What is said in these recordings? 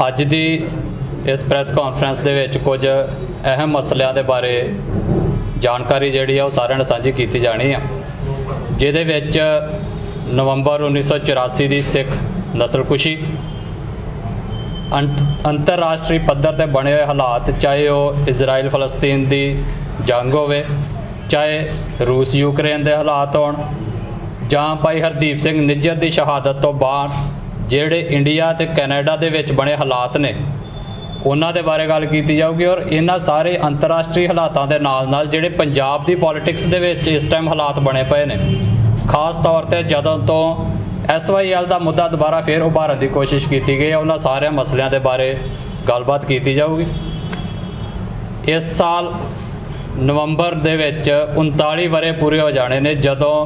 ਅੱਜ ਦੀ इस press conference दे विच कुछ अहम मसलियां दे बारे जानकारी जिहड़ी आ सारिआं नाल सांझी कीती जानी आ, जिहदे विच नवंबर 1984 दी सिख नस्लकुशी, अंतरराष्ट्री पद्धर ते बने हुए हालात, चाहे वह इजराइल फलस्तीन की जंग होवे, चाहे रूस यूक्रेन के हालात होण, जां भाई हरदीप सिंह निज्जर की शहादत तो बाद जिहड़े इंडिया ते कैनेडा दे विच बने हालात ने उन्हां दे बारे गल कीती जाऊगी। और इन्हां सारे अंतरराष्ट्री हालातां दे नाल जिहड़े पंजाब की पॉलिटिक्स दे विच इस टाइम हालात बने पे ने, खास तौर पर जदों तो SYL का मुद्दा दोबारा फिर उभारन की कोशिश की गई है, उन्हां सारे मसलियां दे बारे गलबात की जाऊगी। इस साल नवंबर दे विच 39 वरे पूरे हो जाने ने जदों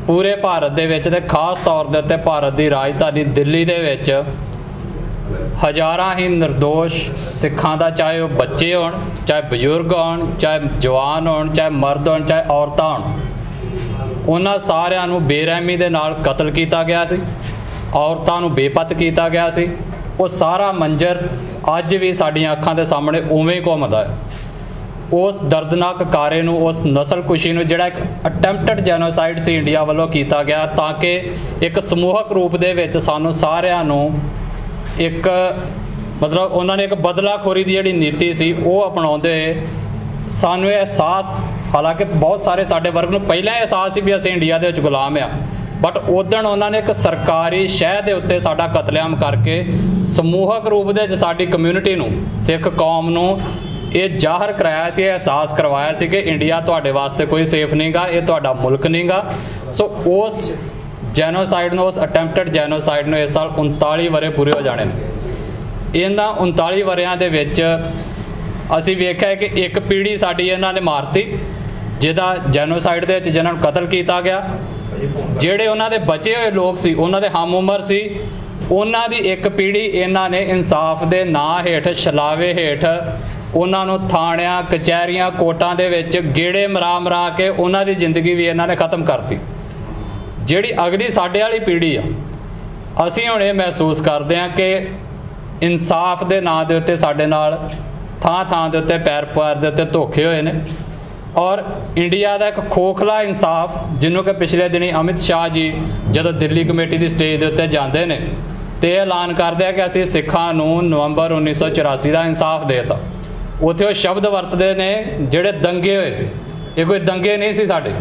पूरे भारत दे विच ते खास तौर दे उत्ते भारत की राजधानी दिल्ली दे विच हज़ारां ही निर्दोष सिखां दा, चाहे वह बच्चे होण, चाहे बजुर्ग होण, चाहे जवान होण, चाहे मर्द होण, चाहे औरतां होण, उन्हां सारिआं नूं बेरहमी दे नाल कतल किया गया सी, औरतां नूं बेपत किया गया सी। वो सारा मंजर अज भी साडीआं अखां दे सामने उवें ही घुमदा है। उस दर्दनाक कारे नूं, उस नस्लकुशी नूं जिहड़ा एक अटैम्प्टेड जैनोसाइड सी इंडिया वालों किया गया, ताकि एक समूहक रूप दे विच सानूं सारिआं नूं एक मतलब उन्होंने एक बदलाखोरी की जी नीति सी वो अपनाते सानू एहसास, हालांकि बहुत सारे साडे वर्ग नूं पहले एहसास ही भी असीं India they which Ghulam uh, but उदण उन्होंने एक सरकारी शह के उत्ते साडा कतलेआम करके समूहक रूप दे साडी कम्यूनिटी नूं, सिख कौम नूं ये जाहिर कराया सी, एहसास करवाया सी कि इंडिया तुहाडे वास्ते कोई सेफ नहीं गा, ये तुहाडा मुल्क नहीं गा। सो उस जैनोसाइड नूं, उस अटैम्प्टेड जैनोसाइड नूं इस साल 39 वरे पूरे हो जाने। इन्हां 39 वरियां दे विच असीं वेखिआ कि एक पीढ़ी साडी इन्हां ने मारती, जिहदा जैनोसाइड दे विच जिन्हां नूं कतल किया गया, जिहड़े उन्हां दे बचे हुए लोग सी, उन्हां दे हम उमर सी, उन्हां दी एक पीढ़ी इन्हां ने इंसाफ दे नां हेठ, छलावे हेठ उन्हां नूं थाणिआं, कचहरियां, कोर्टां दे विच गेड़े मरा के उन्हां दी जिंदगी भी इन्हां ने खत्म करती। जिहड़ी अगली साडे वाली पीढ़ी आ, असीं हुण ये महसूस करते हैं कि इंसाफ के नां दे उत्ते साडे नाल थां दे उत्ते पैर दे उत्ते धोखे होए ने। और इंडिया का एक खोखला इंसाफ, जिन्हों कि पिछले दिनी अमित शाह जी जदों दिल्ली कमेटी की स्टेज के उत्ते जाते हैं तो ऐलान करते हैं कि असीं सिखां नूं नवंबर 1984 का इंसाफ देता। उत्थे वो शब्द वरतते ने जिहड़े दंगे होए सी, ये कोई दंगे नहीं सी साडे।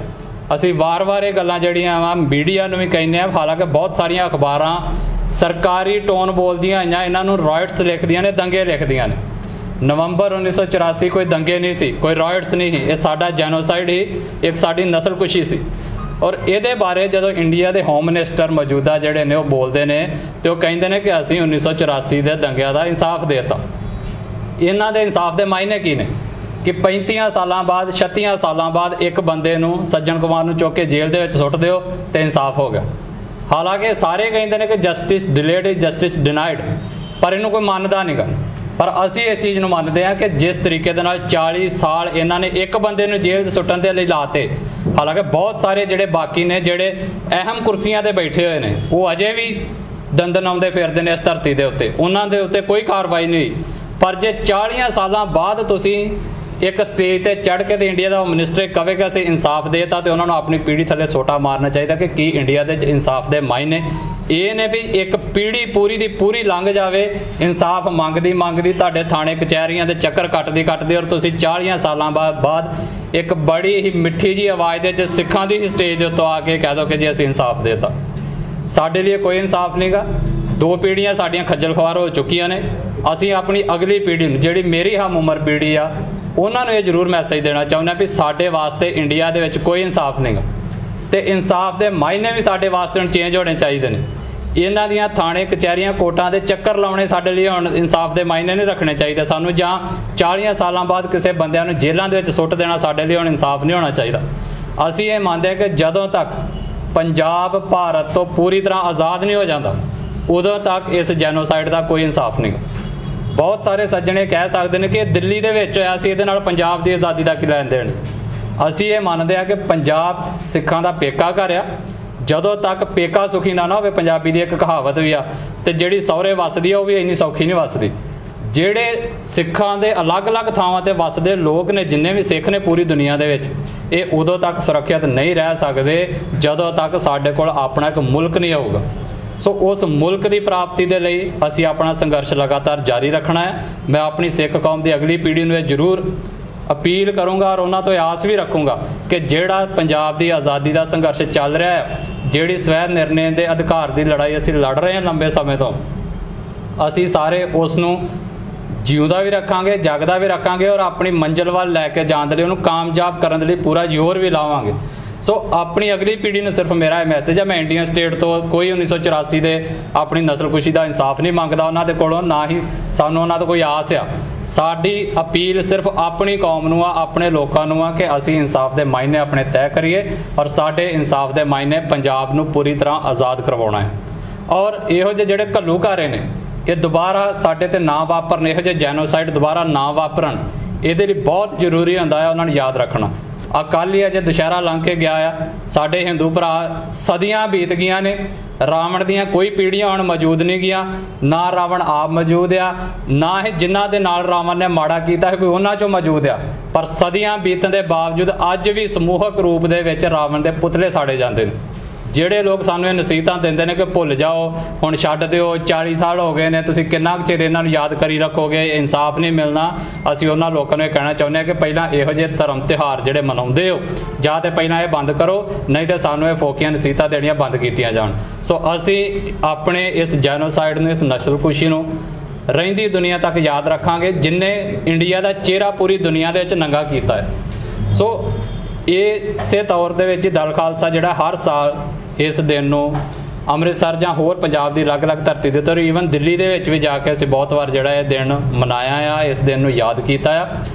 असीं वार-वार ये गल्लां जिहड़ियां वा मीडिया नूं भी कहने, हालांकि बहुत सारिया अखबारां सरकारी टोन बोलदियां आईयां, इन्हां नूं रॉयट्स लिखदियां ने, दंगे लिखदियां ने। नवंबर 1984 कोई दंगे नहीं सी, कोई रॉयट्स नहीं ही, ये साडा जैनोसाइड ही, एक साडी नस्लकुशी सी। और ये बारे जदों इंडिया के होम मिनिस्टर मौजूदा जिहड़े ने वो बोलते हैं तो कहिंदे ने कि असीं 1984 के दंगिआं का इंसाफ देता। इन्हां दे इंसाफ के मायने की ने कि 35 साल बाद, 36 साल बाद एक बंदे नूं, सज्जन कुमार नूं चुक के जेल दे विच सुट दिओ तो इंसाफ हो गया। हालांकि सारे कहिंदे ने कि justice delayed is justice denied, पर इनू कोई मानदा नहीं गा। पर असीं इस चीज़ नूं मनदे हां कि जिस तरीके दे नाल 40 साल इन्हां ने एक बंदे नूं जेल सुट्टण दे लई लाते, हालांकि बहुत सारे जिहड़े बाकी ने जिहड़े अहम कुर्सियां ते बैठे हुए ने वो अजे भी दंदन आउंदे फिरदे ने इस धरती दे उत्ते, उन्हां दे उत्ते कोई कार्रवाई नहीं हुई। पर जे 40 साल बाद तुसीं एक स्टेज पर चढ़ के इंडिया का मिनिस्टर कहे कि असीं इंसाफ देता तो उन्होंने अपनी पीढ़ी थले सोटा मारना चाहिए कि की इंडिया के इंसाफ के मायने ये ने भी एक पीढ़ी पूरी की पूरी लंघ जाए इंसाफ मंगदी तुहाडे थाने कचहरियां के चक्कर कटदी और तुसीं 40 साल बाद एक बड़ी ही मिठी जी आवाज़ दे सिखां की स्टेज के उत्तों आके कह दो कि जी असीं इंसाफ देता। साडे लिए कोई इंसाफ नहीं गा। 2 पीढ़ियां साडियां खज्जल खुआर हो चुकियां ने। असीं अपनी अगली पीढ़ी जिहड़ी मेरी हम उम्र पीढ़ी आ उन्होंने ये जरूर मैसेज देना चाहुंदा भी साडे वास्ते इंडिया दे विच कोई इंसाफ नहीं गा, ते इंसाफ के मायने भी साडे वास्ते चेंज होने चाहिए ने। इन्हां दियां थाणे कचहरियां कोर्टां दे चक्कर लाने साडे लिए हुण इंसाफ के मायने नहीं रखने चाहिए सानूं, जां 40 साल बाद किसी बंदिआं नूं जेलां दे विच सुੱਟ देना साडे लिए हुण इंसाफ नहीं होना चाहिए। असीं ये मंनदे कि जदों तक पंजाब भारत तो पूरी तरह आज़ाद नहीं हो जाता उदों तक इस जैनोसाइड का कोई इंसाफ नहीं। बहुत सारे सज्जने कह सकते हैं कि दिल्ली दे विच होया सी, इहदे नाल पंजाब की आज़ादी का की लैण देण। असीं ये मनदे आ कि पंजाब सिखां दा पेका घर आ, ਜਦੋਂ ਤੱਕ ਪੇਕਾ ਸੁਖੀ ਨਾ ਹੋਵੇ, ਪੰਜਾਬੀ ਦੀ ਇੱਕ ਕਹਾਵਤ ਵੀ ਆ, ਤੇ ਜਿਹੜੀ ਸਹੁਰੇ ਵੱਸਦੀ ਆ ਉਹ ਵੀ ਇੰਨੀ ਸੌਖੀ ਨਹੀਂ ਵੱਸਦੀ। ਜਿਹੜੇ ਸਿੱਖਾਂ ਦੇ ਅਲੱਗ-ਅਲੱਗ ਥਾਵਾਂ ਤੇ ਵੱਸਦੇ ਲੋਕ ਨੇ, ਜਿੰਨੇ ਵੀ ਸਿੱਖ ਨੇ ਪੂਰੀ ਦੁਨੀਆ ਦੇ ਵਿੱਚ, ਇਹ ਉਦੋਂ ਤੱਕ ਸੁਰੱਖਿਅਤ ਨਹੀਂ ਰਹਿ ਸਕਦੇ ਜਦੋਂ ਤੱਕ ਸਾਡੇ ਕੋਲ ਆਪਣਾ ਇੱਕ ਮੁਲਕ ਨਹੀਂ ਹੋਊਗਾ। ਸੋ ਉਸ ਮੁਲਕ ਦੀ ਪ੍ਰਾਪਤੀ ਦੇ ਲਈ ਅਸੀਂ ਆਪਣਾ ਸੰਘਰਸ਼ ਲਗਾਤਾਰ ਜਾਰੀ ਰੱਖਣਾ ਹੈ। ਮੈਂ ਆਪਣੀ ਸਿੱਖ ਕੌਮ ਦੀ ਅਗਲੀ ਪੀੜ੍ਹੀ ਨੂੰ ਇਹ ਜ਼ਰੂਰ ਅਪੀਲ ਕਰੂੰਗਾ ਔਰ ਉਹਨਾਂ ਤੋਂ ਆਸ ਵੀ ਰੱਖੂੰਗਾ ਕਿ ਜਿਹੜਾ ਪੰਜਾਬ ਦੀ ਆਜ਼ਾਦੀ ਦਾ ਸੰਘਰਸ਼ ਚੱਲ ਰਿਹਾ ਹੈ, ਜਿਹੜੀ ਸਵੈ ਨਿਰਣੇ ਦੇ ਅਧਿਕਾਰ ਦੀ ਲੜਾਈ ਅਸੀਂ ਲੜ ਰਹੇ ਹਾਂ ਲੰਬੇ ਸਮੇਂ ਤੋਂ, ਅਸੀਂ ਸਾਰੇ ਉਸ ਨੂੰ ਜਿਉਂਦਾ ਵੀ ਰੱਖਾਂਗੇ, ਜਗਦਾ ਵੀ ਰੱਖਾਂਗੇ ਔਰ ਆਪਣੀ ਮੰਜ਼ਿਲ ਵੱਲ ਲੈ ਕੇ ਜਾਣ ਦੇ ਲਈ ਉਹਨੂੰ ਕਾਮਯਾਬ ਕਰਨ ਦੇ ਲਈ ਪੂਰਾ ਜ਼ੋਰ ਵੀ ਲਾਵਾਂਗੇ। ਸੋ ਆਪਣੀ ਅਗਲੀ ਪੀੜ੍ਹੀ ਨੂੰ ਸਿਰਫ ਮੇਰਾ ਇਹ ਮੈਸੇਜ ਹੈ, ਮੈਂ ਇੰਡੀਅਨ ਸਟੇਟ ਤੋਂ ਕੋਈ 1984 ਦੇ ਆਪਣੀ ਨਸਲਕੁਸ਼ੀ ਦਾ ਇਨਸਾਫ ਨਹੀਂ ਮੰਗਦਾ ਉਹਨਾਂ ਦੇ ਕੋਲੋਂ, ਨਾ ਹੀ ਸਾਨੂੰ ਉਹਨਾਂ ਤੋਂ ਕੋਈ ਆਸ ਆ। ਸਾਡੀ ਅਪੀਲ ਸਿਰਫ ਆਪਣੀ ਕੌਮ ਨੂੰ ਆ, ਆਪਣੇ ਲੋਕਾਂ ਨੂੰ ਆ ਕਿ ਅਸੀਂ ਇਨਸਾਫ ਦੇ ਮਾਇਨੇ ਆਪਣੇ ਤੈਅ ਕਰੀਏ ਔਰ ਸਾਡੇ ਇਨਸਾਫ ਦੇ ਮਾਇਨੇ ਪੰਜਾਬ ਨੂੰ ਪੂਰੀ ਤਰ੍ਹਾਂ ਆਜ਼ਾਦ ਕਰਵਾਉਣਾ ਹੈ। ਔਰ ਇਹੋ ਜਿਹੇ ਜਿਹੜੇ ਘੱਲੂਘਾਰੇ ਨੇ ਇਹ ਦੁਬਾਰਾ ਸਾਡੇ ਤੇ ਨਾ ਵਾਪਰਨ, ਇਹੋ ਜਿਹੇ ਜੈਨੋਸਾਈਡ ਦੁਬਾਰਾ ਨਾ ਵਾਪਰਨ, ਇਹਦੇ ਲਈ ਬਹੁਤ ਜ਼ਰੂਰੀ ਹੁੰਦਾ ਹੈ ਉਹਨਾਂ ਨੂੰ ਯਾਦ ਰੱਖਣਾ। ਕੱਲ੍ਹ ਹੀ ਅਜੇ ਦੁਸ਼ਹਿਰਾ ਲੰਘ ਕੇ ਗਿਆ ਆ, ਸਾਡੇ ਹਿੰਦੂ ਭਰਾ ਸਦੀਆਂ ਬੀਤ ਗਈਆਂ ਨੇ, ਰਾਵਣ ਦੀਆਂ ਕੋਈ ਪੀੜ੍ਹੀਆਂ ਹੁਣ ਮੌਜੂਦ ਨਹੀਂ ਗਈਆਂ, ਨਾ ਰਾਵਣ ਆਪ ਮੌਜੂਦ ਆ, ਨਾ ਹੀ ਜਿਨ੍ਹਾਂ ਦੇ ਨਾਲ ਰਾਵਣ ਨੇ ਮਾੜਾ ਕੀਤਾ ਹੈ ਕੋਈ ਉਹਨਾਂ 'ਚੋਂ ਮੌਜੂਦ ਆ। ਪਰ ਸਦੀਆਂ ਬੀਤਣ ਦੇ ਬਾਵਜੂਦ ਅੱਜ ਵੀ ਸਮੂਹਕ ਰੂਪ ਦੇ ਵਿੱਚ ਰਾਵਣ ਦੇ ਪੁਤਲੇ ਸਾੜੇ ਜਾਂਦੇ ਨੇ। ਜਿਹੜੇ ਲੋਕ ਸਾਨੂੰ ਇਹ ਨਸੀਹਤਾਂ ਦਿੰਦੇ ਨੇ ਕਿ ਭੁੱਲ ਜਾਓ, ਹੁਣ ਛੱਡ ਦਿਓ, 40 ਸਾਲ ਹੋ ਗਏ ਨੇ, ਤੁਸੀਂ ਕਿੰਨਾ ਕੁ ਚਿਰ ਇਹਨਾਂ ਨੂੰ ਯਾਦ ਕਰੀ ਰੱਖੋਗੇ, ਇਨਸਾਫ ਨਹੀਂ ਮਿਲਣਾ। ਅਸੀਂ ਉਹਨਾਂ ਲੋਕਾਂ ਨੂੰ ਇਹ ਕਹਿਣਾ ਚਾਹੁੰਦੇ ਹਾਂ ਕਿ ਪਹਿਲਾਂ ਇਹੋ ਜਿਹੇ ਧਰਮ ਤਿਉਹਾਰ ਜਿਹੜੇ ਮਨਾਉਂਦੇ ਹੋ ਜਾਂ ਤਾਂ ਪਹਿਲਾਂ ਇਹ ਬੰਦ ਕਰੋ, ਨਹੀਂ ਤਾਂ ਸਾਨੂੰ ਇਹ ਫੋਕੀਆਂ ਨਸੀਹਤਾਂ ਦੇਣੀਆਂ ਬੰਦ ਕੀਤੀਆਂ ਜਾਣ। ਸੋ ਅਸੀਂ ਆਪਣੇ ਇਸ ਜੈਨੋਸਾਈਡ ਨੂੰ, ਇਸ ਨਸਲਕੁਸ਼ੀ ਨੂੰ ਰਹਿੰਦੀ ਦੁਨੀਆ ਤੱਕ ਯਾਦ ਰੱਖਾਂਗੇ, ਜਿਨਨੇ ਇੰਡੀਆ ਦਾ ਚਿਹਰਾ ਪੂਰੀ ਦੁਨੀਆ ਦੇ ਵਿੱਚ ਨੰਗਾ ਕੀਤਾ ਹੈ। ਸੋ ਇਸੇ ਤੌਰ ਦੇ ਵਿੱਚ ਦਲ ਖਾਲਸਾ ਜਿਹੜਾ ਹਰ ਸਾਲ ਇਸ ਦਿਨ ਨੂੰ ਅੰਮ੍ਰਿਤਸਰ ਜਾਂ ਹੋਰ ਪੰਜਾਬ ਦੀ ਅਲੱਗ-ਅਲੱਗ ਧਰਤੀ ਦੇ ਉੱਤੇ, ਈਵਨ ਦਿੱਲੀ ਦੇ ਵਿੱਚ ਵੀ ਜਾ ਕੇ ਅਸੀਂ ਬਹੁਤ ਵਾਰ ਜਿਹੜਾ ਇਹ ਦਿਨ ਮਨਾਇਆ ਆ, ਇਸ ਦਿਨ ਨੂੰ ਯਾਦ ਕੀਤਾ ਆ।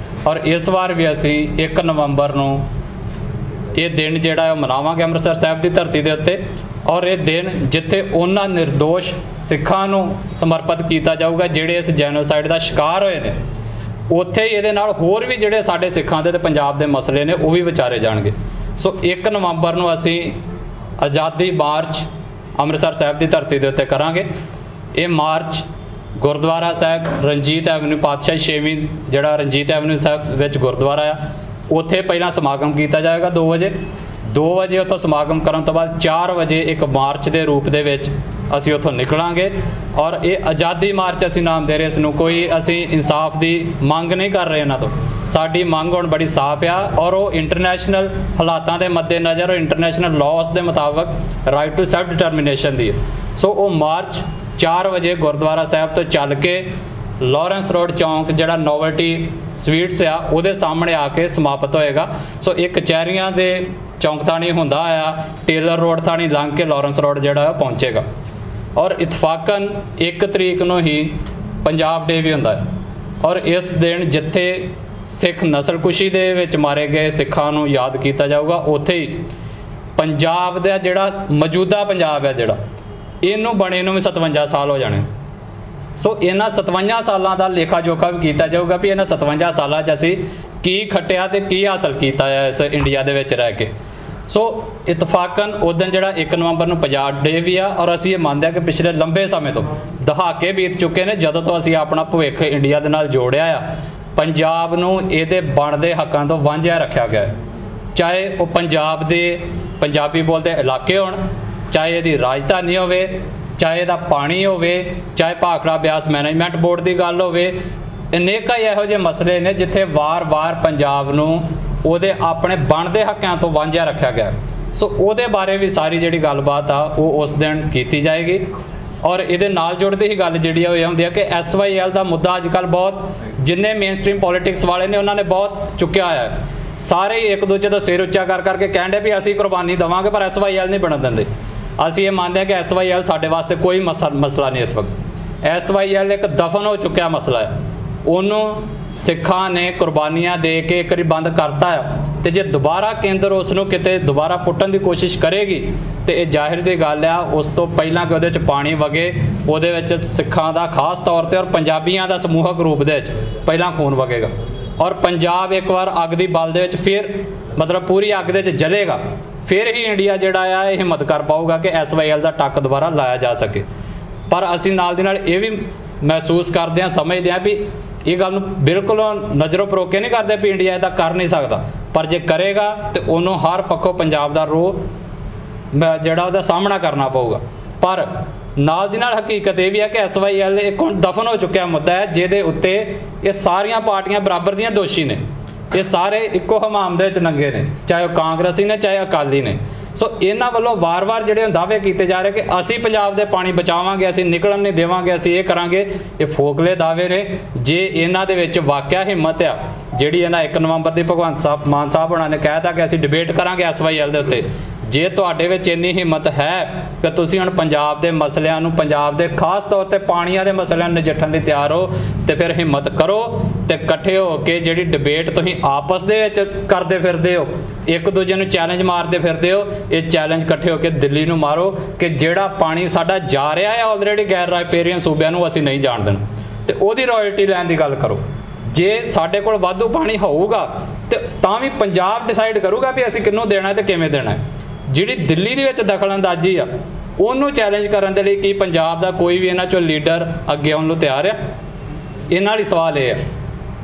ਔਰ ਇਸ ਵਾਰ ਵੀ ਅਸੀਂ 1 ਨਵੰਬਰ ਨੂੰ ਇਹ ਦਿਨ ਜਿਹੜਾ ਉਹ ਮਨਾਵਾਂਗੇ ਅੰਮ੍ਰਿਤਸਰ ਸਾਹਿਬ ਦੀ ਧਰਤੀ ਦੇ ਉੱਤੇ। ਔਰ ਇਹ ਦਿਨ ਜਿੱਥੇ ਉਹਨਾਂ ਨਿਰਦੋਸ਼ ਸਿੱਖਾਂ ਨੂੰ ਸਮਰਪਿਤ ਕੀਤਾ ਜਾਊਗਾ ਜਿਹੜੇ ਇਸ ਜੈਨੋਸਾਈਡ ਦਾ ਸ਼ਿਕਾਰ ਹੋਏ ਨੇ, ਉੱਥੇ ਹੀ ਇਹਦੇ ਨਾਲ ਹੋਰ ਵੀ ਜਿਹੜੇ ਸਾਡੇ ਸਿੱਖਾਂ ਦੇ ਤੇ ਪੰਜਾਬ ਦੇ ਮਸਲੇ ਨੇ ਉਹ ਵੀ ਵਿਚਾਰੇ ਜਾਣਗੇ। ਸੋ 1 ਨਵੰਬਰ ਨੂੰ ਅਸੀਂ ਆਜ਼ਾਦੀ ਮਾਰਚ ਅੰਮ੍ਰਿਤਸਰ ਸਾਹਿਬ ਦੀ ਧਰਤੀ ਦੇ ਉੱਤੇ ਕਰਾਂਗੇ। ਇਹ ਮਾਰਚ ਗੁਰਦੁਆਰਾ ਸਾਹਿਬ ਰਣਜੀਤ ਐਵਨਿਊ, ਪਾਤਸ਼ਾਹੀ 6ਵੀਂ ਜਿਹੜਾ ਰਣਜੀਤ ਐਵਨਿਊ ਸਾਹਿਬ ਵਿੱਚ ਗੁਰਦੁਆਰਾ ਆ, ਉੱਥੇ ਪਹਿਲਾਂ ਸਮਾਗਮ ਕੀਤਾ ਜਾਏਗਾ 2 ਵਜੇ। 2 ਵਜੇ ਉੱਥੋਂ ਸਮਾਗਮ ਕਰਨ ਤੋਂ ਬਾਅਦ 4 ਵਜੇ ਇੱਕ ਮਾਰਚ ਦੇ ਰੂਪ ਦੇ ਵਿੱਚ ਅਸੀਂ ਉੱਥੋਂ ਨਿਕਲਾਂਗੇ। ਔਰ ਇਹ ਆਜ਼ਾਦੀ ਮਾਰਚ ਅਸੀਂ ਨਾਮ ਦੇ ਰਹੇ ਇਸ ਨੂੰ, ਕੋਈ ਅਸੀਂ ਇਨਸਾਫ ਦੀ ਮੰਗ ਨਹੀਂ ਕਰ ਰਹੇ ਇਹਨਾਂ ਤੋਂ। ਸਾਡੀ ਮੰਗ ਹੁਣ ਬੜੀ ਸਾਫ਼ ਆ ਔਰ ਉਹ ਇੰਟਰਨੈਸ਼ਨਲ ਹਾਲਾਤਾਂ ਦੇ ਮੱਦੇਨਜ਼ਰ, ਇੰਟਰਨੈਸ਼ਨਲ ਲਾਅਸ ਦੇ ਮੁਤਾਬਕ ਰਾਈਟ ਟੂ ਸੈਲਫ ਡਿਟਰਮੀਨੇਸ਼ਨ ਦੀ। ਸੋ ਉਹ ਮਾਰਚ 4 ਵਜੇ ਗੁਰਦੁਆਰਾ ਸਾਹਿਬ ਤੋਂ ਚੱਲ ਕੇ ਲਾਰੈਂਸ ਰੋਡ ਚੌਂਕ ਜਿਹੜਾ ਨੋਵਲਟੀ ਸਵੀਟਸ ਆ ਉਹਦੇ ਸਾਹਮਣੇ ਆ ਕੇ ਸਮਾਪਤ ਹੋਏਗਾ। ਸੋ ਇਹ ਕਚਹਿਰੀਆਂ ਦੇ ਚੌਂਕ ਥਾਣੀ ਹੁੰਦਾ ਆ, ਟੇਲਰ ਰੋਡ ਥਾਣੀ ਲੰਘ ਕੇ ਲਾਰੈਂਸ ਰੋਡ ਜਿਹੜਾ ਪਹੁੰਚੇਗਾ। ਔਰ ਇਤਫਾਕਨ 1 ਤਰੀਕ ਨੂੰ ਹੀ ਪੰਜਾਬ ਡੇ ਵੀ ਹੁੰਦਾ ਹੈ। ਔਰ ਇਸ ਦਿਨ ਜਿੱਥੇ ਸਿੱਖ ਨਸਲਕੁਸ਼ੀ ਦੇ ਵਿੱਚ ਮਾਰੇ ਗਏ ਸਿੱਖਾਂ ਨੂੰ ਯਾਦ ਕੀਤਾ ਜਾਊਗਾ, ਉੱਥੇ ਹੀ ਪੰਜਾਬ ਦਾ ਜਿਹੜਾ ਮੌਜੂਦਾ ਪੰਜਾਬ ਹੈ ਜਿਹੜਾ, ਇਹਨੂੰ ਬਣੇ ਨੂੰ ਵੀ 57 ਸਾਲ ਹੋ ਜਾਣੇ। ਸੋ ਇਹਨਾਂ 57 ਸਾਲਾਂ ਦਾ ਲੇਖਾ ਜੋਖਾ ਵੀ ਕੀਤਾ ਜਾਊਗਾ ਵੀ ਇਹਨਾਂ 57 ਸਾਲਾਂ 'ਚ ਅਸੀਂ ਕੀ ਖੱਟਿਆ ਤੇ ਕੀ ਹਾਸਲ ਕੀਤਾ ਹੈ ਇਸ ਇੰਡੀਆ ਦੇ ਵਿੱਚ ਰਹਿ ਕੇ। ਸੋ ਇਤਫਾਕਨ ਉਦੋਂ ਜਿਹੜਾ 1 ਨਵੰਬਰ ਨੂੰ ਪੰਜਾਬ ਡੇ ਵੀ ਆ। ਔਰ ਅਸੀਂ ਇਹ ਮੰਨਦੇ ਹਾਂ ਕਿ ਪਿਛਲੇ ਲੰਬੇ ਸਮੇਂ ਤੋਂ ਦਹਾਕੇ ਬੀਤ ਚੁੱਕੇ ਨੇ ਜਦੋਂ ਤੋਂ ਅਸੀਂ ਆਪਣਾ ਭਵਿੱਖ ਇੰਡੀਆ ਦੇ ਨਾਲ ਜੋੜਿਆ ਆ, ਪੰਜਾਬ ਨੂੰ ਇਹਦੇ ਬਣਦੇ ਹੱਕਾਂ ਤੋਂ ਵਾਂਝਿਆ ਰੱਖਿਆ ਗਿਆ ਹੈ। ਚਾਹੇ ਉਹ ਪੰਜਾਬ ਦੇ ਪੰਜਾਬੀ ਬੋਲਦੇ ਇਲਾਕੇ ਹੋਣ, ਚਾਹੇ ਇਹਦੀ ਰਾਜਧਾਨੀ ਹੋਵੇ, ਚਾਹੇ ਇਹਦਾ ਪਾਣੀ ਹੋਵੇ, ਚਾਹੇ ਭਾਖੜਾ ਬਿਆਸ ਮੈਨੇਜਮੈਂਟ ਬੋਰਡ ਦੀ ਗੱਲ ਹੋਵੇ, ਅਨੇਕਾਂ ਇਹੋ ਜਿਹੇ ਮਸਲੇ ਨੇ ਜਿੱਥੇ ਵਾਰ-ਵਾਰ ਪੰਜਾਬ ਨੂੰ ਉਹਦੇ ਆਪਣੇ ਬਣਦੇ ਹੱਕਾਂ ਤੋਂ ਵਾਂਝਿਆ ਰੱਖਿਆ ਗਿਆ। ਸੋ ਉਹਦੇ ਬਾਰੇ ਵੀ ਸਾਰੀ ਜਿਹੜੀ ਗੱਲਬਾਤ ਆ ਉਹ ਉਸ ਦਿਨ ਕੀਤੀ ਜਾਏਗੀ। ਔਰ ਇਹਦੇ ਨਾਲ ਜੁੜਦੀ ਹੀ ਗੱਲ ਜਿਹੜੀ ਆ ਉਹ ਇਹ ਹੁੰਦੀ ਆ ਕਿ SYL ਦਾ ਮੁੱਦਾ ਅੱਜ ਕੱਲ੍ਹ ਬਹੁਤ, ਜਿੰਨੇ ਮੇਨ ਸਟ੍ਰੀਮ ਪੋਲੀਟਿਕਸ ਵਾਲੇ ਨੇ ਉਹਨਾਂ ਨੇ ਬਹੁਤ ਚੁੱਕਿਆ ਹੋਇਆ ਹੈ। ਸਾਰੇ ਇੱਕ ਦੂਜੇ ਦਾ ਸਿਰ ਉੱਚਾ ਕਰ ਕਰਕੇ ਕਹਿੰਦੇ ਵੀ ਅਸੀਂ ਕੁਰਬਾਨੀ ਦੇਵਾਂਗੇ ਪਰ SYL ਨਹੀਂ ਬਣਨ ਦਿੰਦੇ। ਅਸੀਂ ਇਹ ਮੰਨਦੇ ਹਾਂ ਕਿ SYL ਸਾਡੇ ਵਾਸਤੇ ਕੋਈ ਮਸਲਾ ਨਹੀਂ ਇਸ ਵਕਤ। SYL ਇੱਕ ਦਫਨ ਹੋ ਚੁੱਕਿਆ ਮਸਲਾ ਹੈ। ਉਹਨੂੰ ਸਿੱਖਾਂ ਨੇ ਕੁਰਬਾਨੀਆਂ ਦੇ ਕੇ ਇੱਕ ਵਾਰੀ ਬੰਦ ਕਰਤਾ ਹੈ, ਤੇ ਜੇ ਦੁਬਾਰਾ ਕੇਂਦਰ ਉਸ ਨੂੰ ਕਿਤੇ ਦੁਬਾਰਾ ਪੁੱਟਣ ਦੀ ਕੋਸ਼ਿਸ਼ ਕਰੇਗੀ ਤੇ ਇਹ ਜ਼ਾਹਿਰ ਜਿਹੀ ਗੱਲ ਆ, ਉਸ ਤੋਂ ਪਹਿਲਾਂ ਕਿ ਉਹਦੇ 'ਚ ਪਾਣੀ ਵਗੇ, ਉਹਦੇ ਵਿੱਚ ਸਿੱਖਾਂ ਦਾ ਖਾਸ ਤੌਰ ਤੇ ਔਰ ਪੰਜਾਬੀਆਂ ਦਾ ਸਮੂਹਕ ਰੂਪ ਦੇ ਵਿੱਚ ਪਹਿਲਾਂ ਖੂਨ ਵਗੇਗਾ। ਔਰ ਪੰਜਾਬ ਇੱਕ ਵਾਰ ਅੱਗ ਦੀ ਬਲ ਦੇ ਵਿੱਚ ਫਿਰ ਮਤਲਬ ਪੂਰੀ ਅੱਗ ਦੇ ਵਿੱਚ ਜਲੇਗਾ, फिर ही इंडिया जिहड़ा आ ये हिम्मत कर पाऊगा कि SYL का टक दोबारा लाया जा सके। पर असीं नाल दी नाल ये भी महसूस करते हैं, समझते हैं भी ये गल बिल्कुल नज़रों परोके नहीं करते भी इंडिया इदा कर नहीं सकता, पर जे करेगा तो उन्होंने हर पक्षों पंजाब का रोह जिहड़ा उहदा सामना करना पऊगा। पर नाल दी नाल हकीकत यह भी है कि SYL एक हुण दफन हो चुका मुद्दा है, जिहदे उत्ते ये सारियां पार्टियां बराबर दियां दोषी ने, ये सारे इक्को हमाम दे विच नंगे ने, चाहे वह कांग्रेसी ने चाहे अकाली ने। सो इन्हां वल्लों वार वार जिहड़े दावे किए जा रहे कि असीं पंजाब दे पानी बचावांगे, असीं निकलन नहीं देवांगे, असीं ये करांगे, ये फोकले दावे ने। जे इन्हां दे विच वाकिया हिम्मत आ जिहड़ी इन्हां 1 नवंबर दी भगवंत मान साहब होणां ने कहता कि असीं डिबेट करांगे SYL दे उत्ते, जे तुहाडे विच इन्नी हिम्मत है कि तुसीं हुण पंजाब दे मसलिआं नूं, पंजाब दे खास तौर ते पाणीआं दे मसलिआं नूं नजिठण लई तैयार हो, ते फिर हिम्मत करो ते इकट्ठे हो के जिहड़ी डिबेट तुसीं आपस दे विच करदे फिरदे हो, एक दूजे नूं चैलेंज मारदे फिरदे हो, ये चैलेंज इकट्ठे होकर दिल्ली नूं मारो कि जिहड़ा पानी साडा जा रहा है ऑलरेडी गैर रायपेरियन सूबिਆਂ ਨੂੰ ਅਸੀਂ नहीं जाण देना, ते ओहदी रॉयल्टी लैण दी गल करो। जे साडे कोल वाधू पानी होऊगा ते तां भी पंजाब डिसाइड करूगा भी असीं किन्नू देना है ते किवें देना है। जिहड़ी दिल्ली दे विच दखलअंदाजी आ ਉਹਨੂੰ चैलेंज करन दे लई की पंजाब दा कोई भी इन्हां चों लीडर अगे आउण लई तैयार है? इन्हां लई सवाल ये है।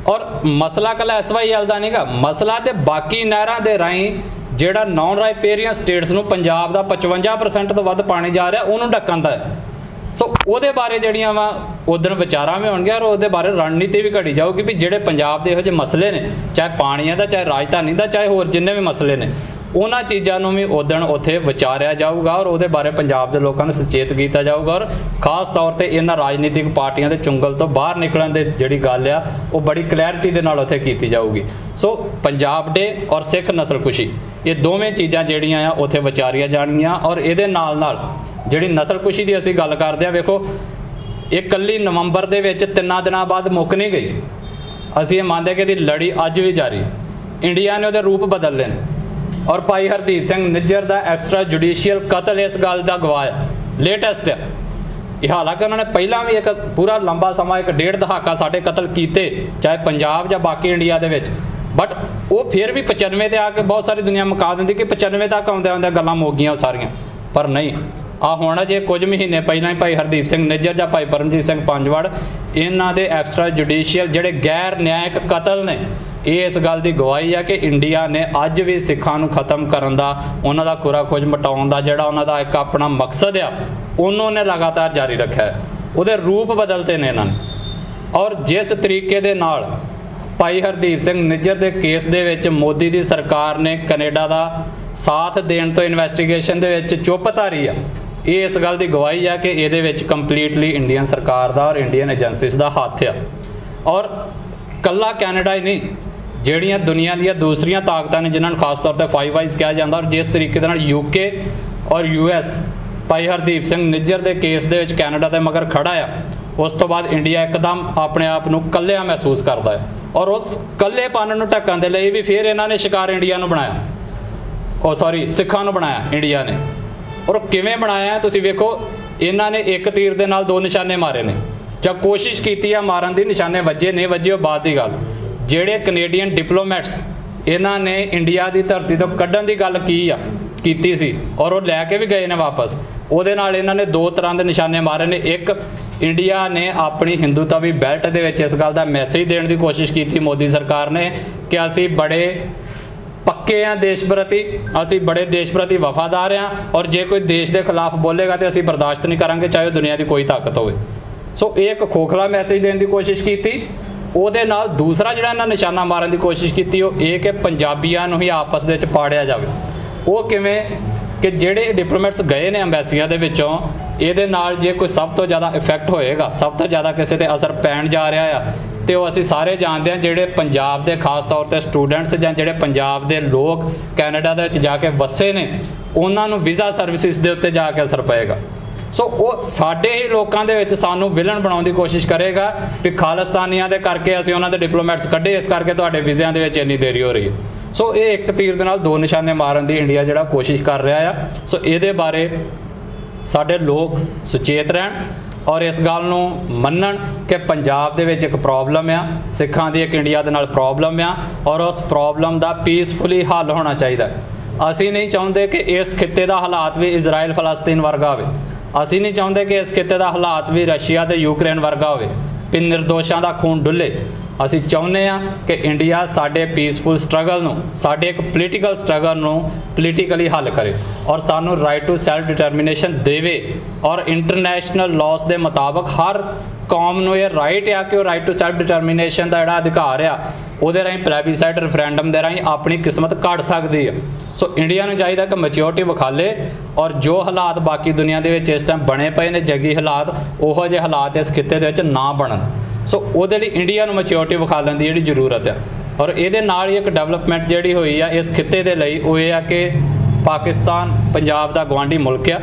और मसला कला SYL दा नहींगा, मसला ते बाकी नहरां दे राहीं ਜਿਹੜਾ नॉन रायपेरियन स्टेट्स ਨੂੰ पंजाब ਦਾ 55% ਤੋਂ ਵੱਧ ਪਾਣੀ ਜਾ ਰਿਹਾ ਉਹਨੂੰ ਢੱਕਣ ਦਾ ਹੈ। ਸੋ ਉਹਦੇ ਬਾਰੇ ਜਿਹੜੀਆਂ ਵਾ ਉਦਣ ਵਿਚਾਰਾਂ ਵੀ ਹੋਣਗੀਆਂ ਔਰ ਉਹਦੇ ਬਾਰੇ ਰਣਨੀਤੀ ਵੀ ਘੜੀ ਜਾਊਗੀ ਵੀ ਜਿਹੜੇ ਪੰਜਾਬ ਦੇ ਇਹੋ ਜਿਹੇ ਮਸਲੇ ਨੇ, ਚਾਹੇ ਪਾਣੀਆਂ ਦਾ, ਚਾਹੇ ਰਾਜਧਾਨੀ ਦਾ, ਚਾਹੇ ਹੋਰ ਜਿੰਨੇ ਵੀ ਮਸਲੇ ਨੇ, ਉਹਨਾਂ ਚੀਜ਼ਾਂ ਨੂੰ ਵੀ ਉਦਣ ਉੱਥੇ ਵਿਚਾਰਿਆ ਜਾਊਗਾ ਔਰ ਉਹਦੇ ਬਾਰੇ ਪੰਜਾਬ ਦੇ ਲੋਕਾਂ ਨੂੰ ਸੁਚੇਤ ਕੀਤਾ ਜਾਊਗਾ। ਔਰ ਖਾਸ ਤੌਰ ਤੇ ਇਹਨਾਂ ਰਾਜਨੀਤਿਕ ਪਾਰਟੀਆਂ ਦੇ ਚੁੰਗਲ ਤੋਂ ਬਾਹਰ ਨਿਕਲਣ ਦੇ ਜਿਹੜੀ ਗੱਲ ਆ ਉਹ ਬੜੀ ਕਲੈਰਿਟੀ ਦੇ ਨਾਲ ਉੱਥੇ ਕੀਤੀ ਜਾਊਗੀ। ਸੋ ਪੰਜਾਬ ਡੇ ਔਰ ਸਿੱਖ ਨਸਲਕੁਸ਼ੀ ਇਹ ਦੋਵੇਂ ਚੀਜ਼ਾਂ ਜਿਹੜੀਆਂ ਆ ਉੱਥੇ ਵਿਚਾਰੀਆਂ ਜਾਣਗੀਆਂ। ਔਰ ਇਹਦੇ ਨਾਲ ਨਾਲ ਜਿਹੜੀ ਨਸਲਕੁਸ਼ੀ ਦੀ ਅਸੀਂ ਗੱਲ ਕਰਦੇ ਆ, ਵੇਖੋ ਇਹ ਇਕੱਲੀ ਨਵੰਬਰ ਦੇ ਵਿੱਚ 3 ਦਿਨਾਂ ਬਾਅਦ ਮੁੱਕ ਨਹੀਂ ਗਈ। ਅਸੀਂ ਇਹ ਮੰਨਦੇ ਕਿ ਇਹਦੀ ਲੜੀ ਅੱਜ ਵੀ ਜਾਰੀ। ਇੰਡੀਆ ਨੇ ਉਹਦੇ ਰੂਪ ਬਦਲ ਲਏ ਨੇ और भाई हरदीप सिंह निज्जर का एक्सट्रा जुडिशियल कतल इस गल का गवाह है, लेटेस्ट है। हालांकि उन्होंने पहला भी एक पूरा लंबा समा 1.5 दहाका साढ़े कतल किए, चाहे पंजाब या बाकी इंडिया के विच, बट वो फिर भी 95 ते आके बहुत सारी दुनिया मुका देंदी कि 95 तक आउंदे आउंदे गल्लां मुक गईयां सारियां। पर नहीं, आ हुण जे कुछ महीने पहला ही भाई हरदीप सिंह निज्जर या भाई परमजीत सिंह पंजवड़ इन्हां दे एक्सट्रा जुडिशियल जिहड़े गैर न्यायिक कतल ने, ये इस गल की गवाही है कि इंडिया ने अज भी सिखां नूं खत्म करन दा, उन्हां दा खुरा खोज मिटाउण दा जिहड़ा उन्हां दा एक अपना मकसद आ उन्होंने लगातार जारी रखा है। उहदे रूप बदलते ने इन्हां ने। और जिस तरीके दे नाल भाई हरदीप सिंह निज्जर के केस दे विच मोदी की सरकार ने कनेडा का साथ देण तो इन्वैस्टिगेशन दे विच चुप धारी आ, ये इस गल की गवाही है कि ये कंप्लीटली इंडियन सरकार का और इंडियन एजेंसीज का हाथ आ। और कला कैनेडा ही नहीं, ਜਿਹੜੀਆਂ ਦੁਨੀਆ ਦੀਆਂ ਦੂਸਰੀਆਂ ਤਾਕਤਾਂ ਨੇ ਜਿਨ੍ਹਾਂ ਨੂੰ ਖਾਸ ਤੌਰ ਤੇ 5 ਆਈਜ਼ ਕਿਹਾ ਜਾਂਦਾ, ਔਰ ਜਿਸ ਤਰੀਕੇ ਦੇ ਨਾਲ UK ਔਰ US ਭਾਈ ਹਰਦੀਪ ਸਿੰਘ ਨਿੱਜਰ ਦੇ ਕੇਸ ਦੇ ਵਿੱਚ ਕੈਨੇਡਾ ਦੇ ਮਗਰ ਖੜਾ ਆ, ਉਸ ਤੋਂ ਬਾਅਦ ਇੰਡੀਆ ਇੱਕਦਮ ਆਪਣੇ ਆਪ ਨੂੰ ਕੱਲਿਆ ਮਹਿਸੂਸ ਕਰਦਾ ਹੈ। ਔਰ ਉਸ ਕੱਲੇਪਨ ਨੂੰ ਢੱਕਣ ਦੇ ਲਈ ਵੀ ਫਿਰ ਇਹਨਾਂ ਨੇ ਸ਼ਿਕਾਰ ਇੰਡੀਆ ਨੂੰ ਬਣਾਇਆ, ਉਹ ਸੌਰੀ ਸਿੱਖਾਂ ਨੂੰ ਬਣਾਇਆ ਇੰਡੀਆ ਨੇ। ਔਰ ਕਿਵੇਂ ਬਣਾਇਆ ਤੁਸੀਂ ਵੇਖੋ, ਇਹਨਾਂ ਨੇ ਇੱਕ ਤੀਰ ਦੇ ਨਾਲ 2 ਨਿਸ਼ਾਨੇ ਮਾਰੇ ਨੇ, ਜਾਂ ਕੋਸ਼ਿਸ਼ ਕੀਤੀ ਆ ਮਾਰਨ ਦੀ, ਨਿਸ਼ਾਨੇ ਵੱਜੇ ਨਹੀਂ ਵੱਜੇ ਉਹ ਬਾਅਦ ਦੀ ਗੱਲ। ਜਿਹੜੇ ਕੈਨੇਡੀਅਨ ਡਿਪਲੋਮੈਟਸ ਇਹਨਾਂ ਨੇ ਇੰਡੀਆ ਦੀ ਧਰਤੀ ਤੋਂ ਕੱਢਣ ਦੀ ਗੱਲ ਕੀਤੀ ਸੀ ਔਰ ਉਹ ਲੈ ਕੇ ਵੀ ਗਏ ਨੇ ਵਾਪਸ, ਉਹਦੇ ਨਾਲ ਇਹਨਾਂ ਨੇ 2 ਤਰ੍ਹਾਂ ਦੇ ਨਿਸ਼ਾਨੇ ਮਾਰੇ ਨੇ। ਇੱਕ, ਇੰਡੀਆ ਨੇ ਆਪਣੀ ਹਿੰਦੂਤਵੀ ਬੈਲਟ ਦੇ ਵਿੱਚ ਇਸ ਗੱਲ ਦਾ ਮੈਸੇਜ ਦੇਣ ਦੀ ਕੋਸ਼ਿਸ਼ ਕੀਤੀ ਮੋਦੀ ਸਰਕਾਰ ਨੇ ਕਿ ਅਸੀਂ ਬੜੇ ਪੱਕੇ ਆ ਦੇਸ਼ ਪ੍ਰਤੀ, ਅਸੀਂ ਬੜੇ ਦੇਸ਼ ਪ੍ਰਤੀ ਵਫਾਦਾਰ ਆ, ਔਰ ਜੇ ਕੋਈ ਦੇਸ਼ ਦੇ ਖਿਲਾਫ ਬੋਲੇਗਾ ਤੇ ਅਸੀਂ ਬਰਦਾਸ਼ਤ ਨਹੀਂ ਕਰਾਂਗੇ, ਚਾਹੇ ਉਹ ਦੁਨੀਆ ਦੀ ਕੋਈ ਤਾਕਤ ਹੋਵੇ। ਸੋ ਇਹ ਇੱਕ ਖੋਖਲਾ ਮੈਸੇਜ ਦੇਣ ਦੀ ਕੋਸ਼ਿਸ਼ ਕੀਤੀ। ਉਹਦੇ ਨਾਲ ਦੂਸਰਾ ਜਿਹੜਾ ਇਹਨਾਂ ਨਿਸ਼ਾਨਾ ਮਾਰਨ ਦੀ ਕੋਸ਼ਿਸ਼ ਕੀਤੀ ਉਹ ਇਹ ਕਿ ਪੰਜਾਬੀਆਂ ਨੂੰ ਹੀ ਆਪਸ ਦੇ ਵਿੱਚ ਪਾੜਿਆ ਜਾਵੇ। ਉਹ ਕਿਵੇਂ ਕਿ ਜਿਹੜੇ ਡਿਪਲੋਮੈਟਸ ਗਏ ਨੇ ਅੰਬੈਸੀਆਂ ਦੇ ਵਿੱਚੋਂ, ਇਹਦੇ ਨਾਲ ਜੇ ਕੋਈ ਸਭ ਤੋਂ ਜ਼ਿਆਦਾ ਇਫੈਕਟ ਹੋਏਗਾ, ਸਭ ਤੋਂ ਜ਼ਿਆਦਾ ਕਿਸੇ ਤੇ ਅਸਰ ਪੈਣ ਜਾ ਰਿਹਾ ਆ, ਤੇ ਉਹ ਅਸੀਂ ਸਾਰੇ ਜਾਣਦੇ ਹਾਂ ਜਿਹੜੇ ਪੰਜਾਬ ਦੇ ਖਾਸ ਤੌਰ ਤੇ ਸਟੂਡੈਂਟਸ ਜਾਂ ਜਿਹੜੇ ਪੰਜਾਬ ਦੇ ਲੋਕ ਕੈਨੇਡਾ ਦੇ ਵਿੱਚ ਜਾ ਕੇ ਵਸੇ ਨੇ, ਉਹਨਾਂ ਨੂੰ ਵੀਜ਼ਾ ਸਰਵਿਸਿਜ਼ ਦੇ ਉੱਤੇ ਜਾ ਕੇ ਅਸਰ ਪਏਗਾ। ਸੋ ਉਹ ਸਾਡੇ ਹੀ ਲੋਕਾਂ ਦੇ ਵਿੱਚ ਸਾਨੂੰ ਵਿਲਨ ਬਣਾਉਣ ਦੀ ਕੋਸ਼ਿਸ਼ ਕਰੇਗਾ ਵੀ ਖਾਲਿਸਤਾਨੀਆਂ ਦੇ ਕਰਕੇ ਅਸੀਂ ਉਹਨਾਂ ਦੇ ਡਿਪਲੋਮੈਟਸ ਕੱਢੇ, ਇਸ ਕਰਕੇ ਤੁਹਾਡੇ ਵੀਜ਼ਿਆਂ ਦੇ ਵਿੱਚ ਇੰਨੀ ਦੇਰੀ ਹੋ ਰਹੀ ਹੈ। ਸੋ ਇਹ ਇੱਕ ਤੀਰ ਦੇ ਨਾਲ 2 ਨਿਸ਼ਾਨੇ ਮਾਰਨ ਦੀ ਇੰਡੀਆ ਜਿਹੜਾ ਕੋਸ਼ਿਸ਼ ਕਰ ਰਿਹਾ ਆ। ਸੋ ਇਹਦੇ ਬਾਰੇ ਸਾਡੇ ਲੋਕ ਸੁਚੇਤ ਰਹਿਣ ਔਰ ਇਸ ਗੱਲ ਨੂੰ ਮੰਨਣ ਕਿ ਪੰਜਾਬ ਦੇ ਵਿੱਚ ਇੱਕ ਪ੍ਰੋਬਲਮ ਆ, ਸਿੱਖਾਂ ਦੀ ਇੱਕ ਇੰਡੀਆ ਦੇ ਨਾਲ ਪ੍ਰੋਬਲਮ ਆ, ਔਰ ਉਸ ਪ੍ਰੋਬਲਮ ਦਾ ਪੀਸਫੁਲੀ ਹੱਲ ਹੋਣਾ ਚਾਹੀਦਾ। ਅਸੀਂ ਨਹੀਂ ਚਾਹੁੰਦੇ ਕਿ ਇਸ ਖਿੱਤੇ ਦਾ ਹਾਲਾਤ ਵੀ ਇਜ਼ਰਾਈਲ ਫਲਸਤੀਨ ਵਰਗਾ ਹੋਵੇ। ਅਸੀਂ ਨਹੀਂ ਚਾਹੁੰਦੇ ਕਿ ਇਸ ਖਿੱਤੇ ਦਾ ਹਾਲਾਤ ਵੀ ਰਸ਼ੀਆ ਤੇ ਯੂਕਰੇਨ ਵਰਗਾ ਹੋਵੇ ਵੀ ਨਿਰਦੋਸ਼ਾਂ ਦਾ ਖੂਨ ਡੁੱਲੇ। ਅਸੀਂ ਚਾਹੁੰਦੇ ਹਾਂ ਕਿ ਇੰਡੀਆ ਸਾਡੇ ਪੀਸਫੁਲ ਸਟਰਗਲ ਨੂੰ, ਸਾਡੇ ਇੱਕ ਪੋਲੀਟੀਕਲ ਸਟਰਗਲ ਨੂੰ ਪੋਲੀਟੀਕਲੀ ਹੱਲ ਕਰੇ ਔਰ ਸਾਨੂੰ ਰਾਈਟ ਟੂ ਸੈਲਫ ਡਿਟਰਮੀਨੇਸ਼ਨ ਦੇਵੇ। ਔਰ ਇੰਟਰਨੈਸ਼ਨਲ ਲਾਅਸ ਦੇ ਮੁਤਾਬਕ ਹਰ ਕੌਮ ਨੂੰ ਇਹ ਰਾਈਟ ਆ ਕਿ ਉਹ ਰਾਈਟ ਟੂ ਸੈਲਫ ਡਿਟਰਮੀਨੇਸ਼ਨ ਦਾ ਜਿਹੜਾ ਅਧਿਕਾਰ ਆ ਉਹਦੇ ਰਾਹੀਂ ਪਲੈਬੀਸਾਈਡ ਰੈਫਰੈਂਡਮ ਦੇ ਰਾਹੀਂ ਆਪਣੀ ਕਿਸਮਤ ਕੱਢ ਸਕਦੀ ਆ। ਸੋ ਇੰਡੀਆ ਨੂੰ ਚਾਹੀਦਾ ਕਿ ਮੈਚਿਓਰਿਟੀ ਵਿਖਾਲੇ ਔਰ ਜੋ ਹਾਲਾਤ ਬਾਕੀ ਦੁਨੀਆ ਦੇ ਵਿੱਚ ਇਸ ਟਾਈਮ ਬਣੇ ਪਏ ਨੇ ਜੰਗੀ ਹਾਲਾਤ, ਉਹੋ ਜਿਹੇ ਹਾਲਾਤ ਇਸ ਖਿੱਤੇ ਦੇ ਵਿੱਚ ਨਾ ਬਣਨ। ਸੋ ਉਹਦੇ ਲਈ ਇੰਡੀਆ ਨੂੰ ਮੈਚਿਓਰਿਟੀ ਵਿਖਾਲਣ ਦੀ ਜਿਹੜੀ ਜ਼ਰੂਰਤ ਆ। ਔਰ ਇਹਦੇ ਨਾਲ ਹੀ ਇੱਕ ਡਿਵੈਲਪਮੈਂਟ ਜਿਹੜੀ ਹੋਈ ਆ ਇਸ ਖਿੱਤੇ ਦੇ ਲਈ ਉਹ ਇਹ ਆ ਕਿ ਪਾਕਿਸਤਾਨ ਪੰਜਾਬ ਦਾ ਗੁਆਂਢੀ ਮੁਲਕ ਆ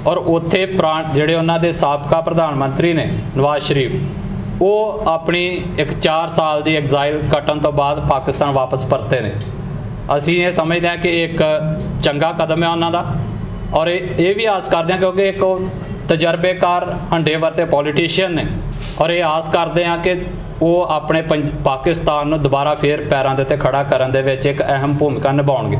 ਔਰ ਉੱਥੇ ਜਿਹੜੇ ਉਹਨਾਂ ਦੇ ਸਾਬਕਾ ਪ੍ਰਧਾਨ ਮੰਤਰੀ ਨੇ ਨਵਾਜ਼ ਸ਼ਰੀਫ, ਉਹ ਆਪਣੀ ਇੱਕ 4 ਸਾਲ ਦੀ ਐਗਜ਼ਾਈਲ ਕੱਟਣ ਤੋਂ ਬਾਅਦ ਪਾਕਿਸਤਾਨ ਵਾਪਸ ਪਰਤੇ ਨੇ। ਅਸੀਂ ਇਹ ਸਮਝਦੇ ਹਾਂ ਕਿ ਇੱਕ ਚੰਗਾ ਕਦਮ ਹੈ ਉਹਨਾਂ ਦਾ ਔਰ ਇਹ ਵੀ ਆਸ ਕਰਦੇ ਹਾਂ ਕਿਉਂਕਿ ਇੱਕ ਉਹ ਤਜਰਬੇਕਾਰ ਹੰਡੇ ਵਰਤੇ ਪੋਲੀਟੀਸ਼ੀਅਨ ਨੇ ਔਰ ਇਹ ਆਸ ਕਰਦੇ ਹਾਂ ਕਿ ਉਹ ਆਪਣੇ ਪਾਕਿਸਤਾਨ ਨੂੰ ਦੁਬਾਰਾ ਫੇਰ ਪੈਰਾਂ ਦੇ ਉੱਤੇ ਖੜਾ ਕਰਨ ਦੇ ਵਿੱਚ ਇੱਕ ਅਹਿਮ ਭੂਮਿਕਾ ਨਿਭਾਉਣਗੇ।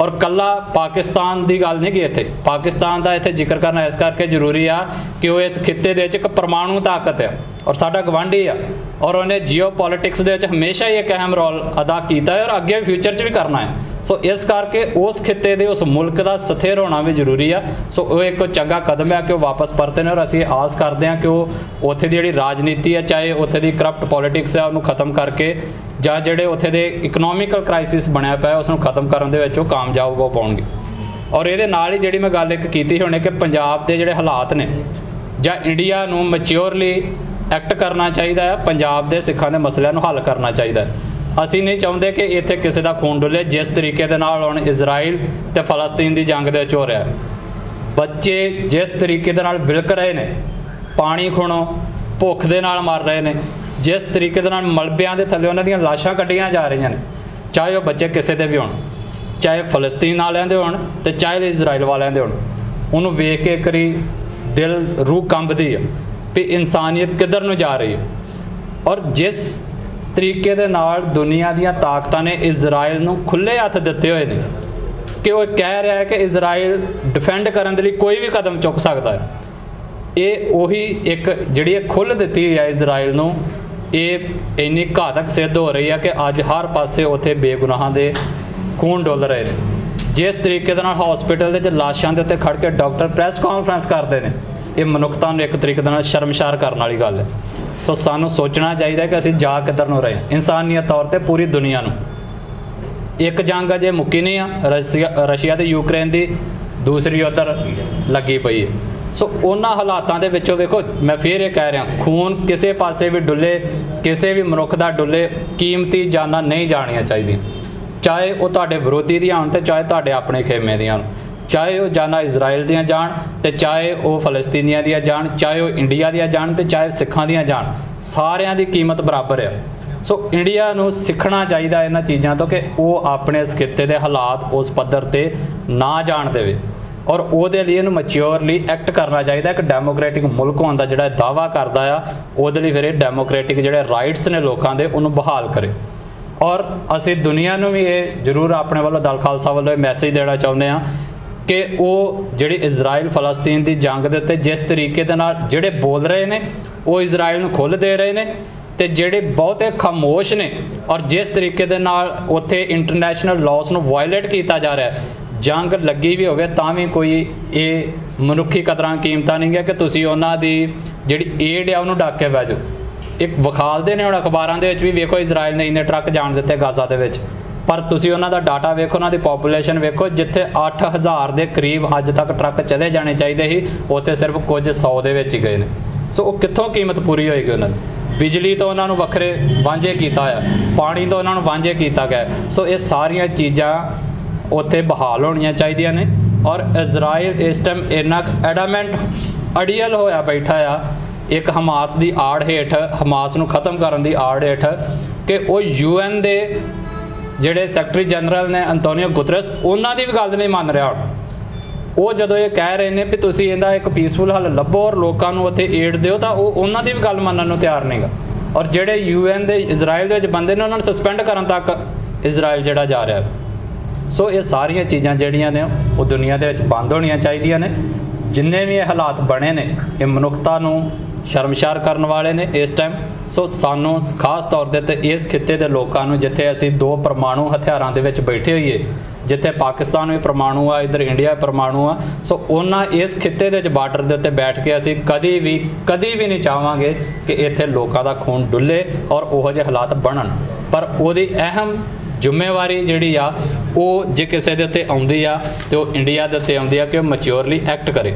ਔਰ ਕੱਲਾ ਪਾਕਿਸਤਾਨ ਦੀ ਗੱਲ ਨਹੀਂ ਕਿ ਇੱਥੇ ਪਾਕਿਸਤਾਨ ਦਾ ਇੱਥੇ ਜ਼ਿਕਰ ਕਰਨਾ ਇਸ ਕਰਕੇ ਜ਼ਰੂਰੀ ਆ ਕਿ ਉਹ ਇਸ ਖਿੱਤੇ ਦੇ ਵਿੱਚ ਇੱਕ ਪਰਮਾਣੂ ਤਾਕਤ ਆ ਔਰ ਸਾਡਾ ਗਵਾਂਢੀ ਆ ਔਰ ਉਹਨੇ ਜੀਓ ਪੋਲੀਟਿਕਸ ਦੇ ਵਿੱਚ ਹਮੇਸ਼ਾ ਹੀ ਇੱਕ ਅਹਿਮ ਰੋਲ ਅਦਾ ਕੀਤਾ ਹੈ ਔਰ ਅੱਗੇ ਫਿਊਚਰ 'ਚ ਵੀ ਕਰਨਾ ਹੈ। ਸੋ ਇਸ ਕਰਕੇ ਉਸ ਖਿੱਤੇ ਦੇ ਉਸ ਮੁਲਕ ਦਾ ਸਥਿਰ ਹੋਣਾ ਵੀ ਜ਼ਰੂਰੀ ਆ। ਸੋ ਉਹ ਇੱਕ ਚੰਗਾ ਕਦਮ ਹੈ ਕਿ ਉਹ ਵਾਪਸ ਪਰਤੇ ਨੇ ਔਰ ਅਸੀਂ ਆਸ ਕਰਦੇ ਹਾਂ ਕਿ ਉਹ ਉੱਥੇ ਦੀ ਜਿਹੜੀ ਰਾਜਨੀਤੀ ਹੈ, ਚਾਹੇ ਉੱਥੇ ਦੀ ਕਰਪਟ ਪੋਲੀਟਿਕਸ ਹੈ, ਉਹਨੂੰ ਖਤਮ ਕਰਕੇ ਜਾਂ ਜਿਹੜੇ ਉੱਥੇ ਦੇ ਇਕਨੋਮਿਕਲ ਕ੍ਰਾਈਸਿਸ ਬਣਿਆ ਪਿਆ ਉਸ ਨੂੰ ਖਤਮ ਕਰਨ ਦੇ ਵਿੱਚ ਉਹ ਕਾਮਯਾਬ ਹੋ ਪਾਉਣਗੇ। ਔਰ ਇਹਦੇ ਨਾਲ ਹੀ ਜਿਹੜੀ ਮੈਂ ਗੱਲ ਇੱਕ ਕੀਤੀ ਹੋਣੀ ਕਿ ਪੰਜਾਬ ਦੇ ਜਿਹੜੇ ਹਾਲਾਤ ਨੇ ਜਾਂ ਇੰਡੀਆ ਨੂੰ ਮੈਚਿਓਰਲੀ ਐਕਟ ਕਰਨਾ ਚਾਹੀਦਾ ਹੈ, ਪੰਜਾਬ ਦੇ ਸਿੱਖਾਂ ਦੇ ਮਸਲਿਆਂ ਨੂੰ ਹੱਲ ਕਰਨਾ ਚਾਹੀਦਾ ਹੈ। ਅਸੀਂ ਨਹੀਂ ਚਾਹੁੰਦੇ ਕਿ ਇੱਥੇ ਕਿਸੇ ਦਾ ਖੂਨ ਡੁੱਲੇ ਜਿਸ ਤਰੀਕੇ ਦੇ ਨਾਲ ਹੁਣ ਇਜ਼ਰਾਈਲ ਤੇ ਫਲਸਤੀਨ ਦੀ ਜੰਗ ਦੇ ਵਿੱਚ ਹੋ ਰਿਹਾ। ਬੱਚੇ ਜਿਸ ਤਰੀਕੇ ਦੇ ਨਾਲ ਵਿਲਕ ਰਹੇ ਨੇ, ਪਾਣੀ ਖੁਣੋ ਭੁੱਖ ਦੇ ਨਾਲ ਮਰ ਰਹੇ ਨੇ, ਜਿਸ ਤਰੀਕੇ ਦੇ ਨਾਲ ਮਲਬਿਆਂ ਦੇ ਥੱਲੇ ਉਹਨਾਂ ਦੀਆਂ ਲਾਸ਼ਾਂ ਕੱਢੀਆਂ ਜਾ ਰਹੀਆਂ ਨੇ, ਚਾਹੇ ਉਹ ਬੱਚੇ ਕਿਸੇ ਦੇ ਵੀ ਹੋਣ, ਚਾਹੇ ਫਲਸਤੀਨ ਵਾਲਿਆਂ ਦੇ ਹੋਣ ਤੇ ਚਾਹੇ ਇਜ਼ਰਾਈਲ ਵਾਲਿਆਂ ਦੇ ਹੋਣ, ਉਹਨੂੰ ਵੇਖ ਕੇ ਕਰੀ ਦਿਲ ਰੂਹ ਕੰਬਦੀ ਆ ਵੀ ਇਨਸਾਨੀਅਤ ਕਿੱਧਰ ਨੂੰ ਜਾ ਰਹੀ ਹੈ। ਔਰ ਜਿਸ ਤਰੀਕੇ ਦੇ ਨਾਲ ਦੁਨੀਆ ਦੀਆਂ ਤਾਕਤਾਂ ਨੇ ਇਜ਼ਰਾਈਲ ਨੂੰ ਖੁੱਲ੍ਹੇ ਹੱਥ ਦਿੱਤੇ ਹੋਏ ਨੇ ਕਿ ਉਹ ਕਹਿ ਰਿਹਾ ਹੈ ਕਿ ਇਜ਼ਰਾਈਲ ਡਿਫੈਂਡ ਕਰਨ ਦੇ ਲਈ ਕੋਈ ਵੀ ਕਦਮ ਚੁੱਕ ਸਕਦਾ ਹੈ। ਇਹ ਉਹੀ ਇੱਕ ਜਿਹੜੀ ਇਹ ਖੁੱਲ੍ਹ ਦਿੱਤੀ ਹੈ ਇਜ਼ਰਾਈਲ ਨੂੰ, ਇਹ ਇੰਨੀ ਘਾਤਕ ਸਿੱਧ ਹੋ ਰਹੀ ਹੈ ਕਿ ਅੱਜ ਹਰ ਪਾਸੇ ਉੱਥੇ ਬੇਗੁਨਾਹਾਂ ਦੇ ਖੂਨ ਡੁੱਲ ਰਹੇ ਨੇ। ਜਿਸ ਤਰੀਕੇ ਦੇ ਨਾਲ ਹਸਪੀਟਲ ਦੇ ਵਿੱਚ ਲਾਸ਼ਾਂ ਦੇ ਉੱਤੇ ਖੜ ਕੇ ਡਾਕਟਰ ਪ੍ਰੈਸ ਕਾਨਫਰੰਸ ਕਰਦੇ ਨੇ, ਇਹ ਮਨੁੱਖਤਾ ਨੂੰ ਇੱਕ ਤਰੀਕੇ ਦੇ ਨਾਲ ਸ਼ਰਮਸ਼ਾਰ ਕਰਨ ਵਾਲੀ ਗੱਲ ਹੈ। ਸੋ ਸਾਨੂੰ ਸੋਚਣਾ ਚਾਹੀਦਾ ਕਿ ਅਸੀਂ ਜਾ ਕਿੱਧਰ ਨੂੰ ਰਹੇ ਹਾਂ ਇਨਸਾਨੀਅਤ ਤੌਰ ਤੇ ਪੂਰੀ ਦੁਨੀਆ ਨੂੰ। ਇੱਕ ਜੰਗ ਅਜੇ ਮੁੱਕੀ ਨਹੀਂ ਆ ਰਸ਼ੀਆ ਤੇ ਯੂਕਰੇਨ ਦੀ, ਦੂਸਰੀ ਉੱਧਰ ਲੱਗੀ ਪਈ ਹੈ। ਸੋ ਉਹਨਾਂ ਹਾਲਾਤਾਂ ਦੇ ਵਿੱਚੋਂ ਵੇਖੋ, ਮੈਂ ਫਿਰ ਇਹ ਕਹਿ ਰਿਹਾ, ਖੂਨ ਕਿਸੇ ਪਾਸੇ ਵੀ ਡੁੱਲੇ, ਕਿਸੇ ਵੀ ਮਨੁੱਖ ਦਾ ਡੁੱਲੇ, ਕੀਮਤੀ ਜਾਨਾਂ ਨਹੀਂ ਜਾਣੀਆਂ ਚਾਹੀਦੀਆਂ, ਚਾਹੇ ਉਹ ਤੁਹਾਡੇ ਵਿਰੋਧੀ ਦੀਆਂ ਹੋਣ ਤੇ ਚਾਹੇ ਤੁਹਾਡੇ ਆਪਣੇ ਖੇਮੇ ਦੀਆਂ ਹੋਣ, ਚਾਹੇ ਉਹ ਜਾਨਾਂ ਇਜ਼ਰਾਈਲ ਦੀਆਂ ਜਾਣ ਤੇ ਚਾਹੇ ਉਹ ਫਲਸਤੀਨੀਆਂ ਦੀਆਂ ਜਾਣ, ਚਾਹੇ ਉਹ ਇੰਡੀਆ ਦੀਆਂ ਜਾਣ ਤੇ ਚਾਹੇ ਸਿੱਖਾਂ ਦੀਆਂ ਜਾਣ, ਸਾਰਿਆਂ ਦੀ ਕੀਮਤ ਬਰਾਬਰ ਆ। ਸੋ ਇੰਡੀਆ ਨੂੰ ਸਿੱਖਣਾ ਚਾਹੀਦਾ ਇਹਨਾਂ ਚੀਜ਼ਾਂ ਤੋਂ ਕਿ ਉਹ ਆਪਣੇ ਇਸ ਖਿੱਤੇ ਦੇ ਹਾਲਾਤ ਉਸ ਪੱਧਰ ਤੇ ਨਾ ਜਾਣ ਦੇਵੇ ਔਰ ਉਹਦੇ ਲਈ ਇਹਨੂੰ ਮੈਚਿਓਰਲੀ ਐਕਟ ਕਰਨਾ ਚਾਹੀਦਾ। ਇੱਕ ਡੈਮੋਕ੍ਰੈਟਿਕ ਮੁਲਕ ਹੋਣ ਦਾ ਜਿਹੜਾ ਦਾਅਵਾ ਕਰਦਾ ਆ, ਉਹਦੇ ਲਈ ਫਿਰ ਇਹ ਡੈਮੋਕ੍ਰੈਟਿਕ ਜਿਹੜੇ ਰਾਈਟਸ ਨੇ ਲੋਕਾਂ ਦੇ ਉਹਨੂੰ ਬਹਾਲ ਕਰੇ। ਔਰ ਅਸੀਂ ਦੁਨੀਆ ਨੂੰ ਵੀ ਇਹ ਜ਼ਰੂਰ ਆਪਣੇ ਵੱਲੋਂ ਦਲ ਖਾਲਸਾ ਵੱਲੋਂ ਇਹ ਮੈਸੇਜ ਦੇਣਾ ਚਾਹੁੰਦੇ ਹਾਂ ਕਿ ਉਹ ਜਿਹੜੀ ਇਜ਼ਰਾਈਲ ਫਲਸਤੀਨ ਦੀ ਜੰਗ ਦੇ ਉੱਤੇ ਜਿਸ ਤਰੀਕੇ ਦੇ ਨਾਲ ਜਿਹੜੇ ਬੋਲ ਰਹੇ ਨੇ ਉਹ ਇਜ਼ਰਾਈਲ ਨੂੰ ਖੁੱਲ੍ਹ ਦੇ ਰਹੇ ਨੇ ਤੇ ਜਿਹੜੇ ਬਹੁਤੇ ਖਾਮੋਸ਼ ਨੇ ਔਰ ਜਿਸ ਤਰੀਕੇ ਦੇ ਨਾਲ ਉੱਥੇ ਇੰਟਰਨੈਸ਼ਨਲ ਲਾਅਸ ਨੂੰ ਵਾਇਲੇਟ ਕੀਤਾ ਜਾ ਰਿਹਾ, ਜੰਗ ਲੱਗੀ ਵੀ ਹੋਵੇ ਤਾਂ ਵੀ ਕੋਈ ਇਹ ਮਨੁੱਖੀ ਕਦਰਾਂ ਕੀਮਤਾਂ ਨਹੀਂ ਹੈ ਕਿ ਤੁਸੀਂ ਉਹਨਾਂ ਦੀ ਜਿਹੜੀ ਏਡ ਆ ਉਹਨੂੰ ਡੱਕ ਕੇ ਬਹਿ ਜਾਓ। ਇੱਕ ਵਿਖਾਲਦੇ ਨੇ ਹੁਣ ਅਖਬਾਰਾਂ ਦੇ ਵਿੱਚ ਵੀ, ਵੇਖੋ ਇਜ਼ਰਾਈਲ ਨੇ ਇੰਨੇ ਟਰੱਕ ਜਾਣ ਦਿੱਤੇ ਗਾਜ਼ਾ ਦੇ ਵਿੱਚ, ਪਰ ਤੁਸੀਂ ਉਹਨਾਂ ਦਾ ਡਾਟਾ ਵੇਖੋ, ਉਹਨਾਂ ਦੀ ਪੋਪੂਲੇਸ਼ਨ ਵੇਖੋ, ਜਿੱਥੇ 8000 ਦੇ ਕਰੀਬ ਅੱਜ ਤੱਕ ਟਰੱਕ ਚਲੇ ਜਾਣੇ ਚਾਹੀਦੇ ਸੀ ਉੱਥੇ ਸਿਰਫ ਕੁਝ 100 ਦੇ ਵਿੱਚ ਹੀ ਗਏ ਨੇ। ਸੋ ਉਹ ਕਿੱਥੋਂ ਕੀਮਤ ਪੂਰੀ ਹੋਏਗੀ ਉਹਨਾਂ ਦੀ? ਬਿਜਲੀ ਤੋਂ ਉਹਨਾਂ ਨੂੰ ਵੱਖਰੇ ਵਾਂਝੇ ਕੀਤਾ ਆ, ਪਾਣੀ ਤੋਂ ਉਹਨਾਂ ਨੂੰ ਵਾਂਝੇ ਕੀਤਾ ਗਿਆ। ਸੋ ਇਹ ਸਾਰੀਆਂ ਚੀਜ਼ਾਂ ਉੱਥੇ ਬਹਾਲ ਹੋਣੀਆਂ ਚਾਹੀਦੀਆਂ ਨੇ ਔਰ ਇਜ਼ਰਾਈਲ ਇਸ ਟਾਈਮ ਇੰਨਾ ਐਡਾਮੈਂਟ ਅੜੀਅਲ ਹੋਇਆ ਬੈਠਾ ਆ ਇੱਕ ਹਮਾਸ ਦੀ ਆੜ ਹੇਠ, ਹਮਾਸ ਨੂੰ ਖਤਮ ਕਰਨ ਦੀ ਆੜ ਹੇਠ, ਕਿ ਉਹ UN ਦੇ ਜਿਹੜੇ ਸੈਕਟਰੀ ਜਨਰਲ ਨੇ ਅੰਤੋਨੀਓ ਗੁਤਰਸ, ਉਹਨਾਂ ਦੀ ਵੀ ਗੱਲ ਨਹੀਂ ਮੰਨ ਰਿਹਾ। ਉਹ ਜਦੋਂ ਇਹ ਕਹਿ ਰਹੇ ਨੇ ਵੀ ਤੁਸੀਂ ਇਹਦਾ ਇੱਕ ਪੀਸਫੁਲ ਹੱਲ ਲੱਭੋ ਔਰ ਲੋਕਾਂ ਨੂੰ ਉੱਥੇ ਏਡ ਦਿਓ, ਤਾਂ ਉਹ ਉਹਨਾਂ ਦੀ ਵੀ ਗੱਲ ਮੰਨਣ ਨੂੰ ਤਿਆਰ ਨਹੀਂਗਾ। ਔਰ ਜਿਹੜੇ UN ਦੇ ਇਜ਼ਰਾਈਲ ਦੇ ਵਿੱਚ ਬੰਦੇ ਨੇ ਉਹਨਾਂ ਨੂੰ ਸਸਪੈਂਡ ਕਰਨ ਤੱਕ ਇਜ਼ਰਾਈਲ ਜਿਹੜਾ ਜਾ ਰਿਹਾ। सो ये सारिया चीज़ां जिहड़ियां ने वो दुनिया दे विच बंद होणियां चाहीदियां ने। जिन्ने भी ये हालात बने ने ये मनुखता नूं शर्मसार करन वाले ने इस टाइम। सो सानू खास तौर ते इस खिते के लोगों नूं जिथे असीं दो परमाणु हथियारां दे विच बैठे होईए, जिथे पाकिस्तान भी परमाणु आ, इधर इंडिया परमाणु आ, सो उन्हां इस खिते दे बार्डर दे उत्ते बैठ के असीं कदी भी नहीं चाहांगे कि इत्थे लोकां दा खून डुले और उहो जिहे हालात बनन। पर उहदी अहम जिम्मेवारी जिहड़ी आ वो जे किसी दे उत्ते आउंदी आ ते वो इंडिया दे उत्ते आउंदी आ कि वो मैच्योरली एक्ट करे।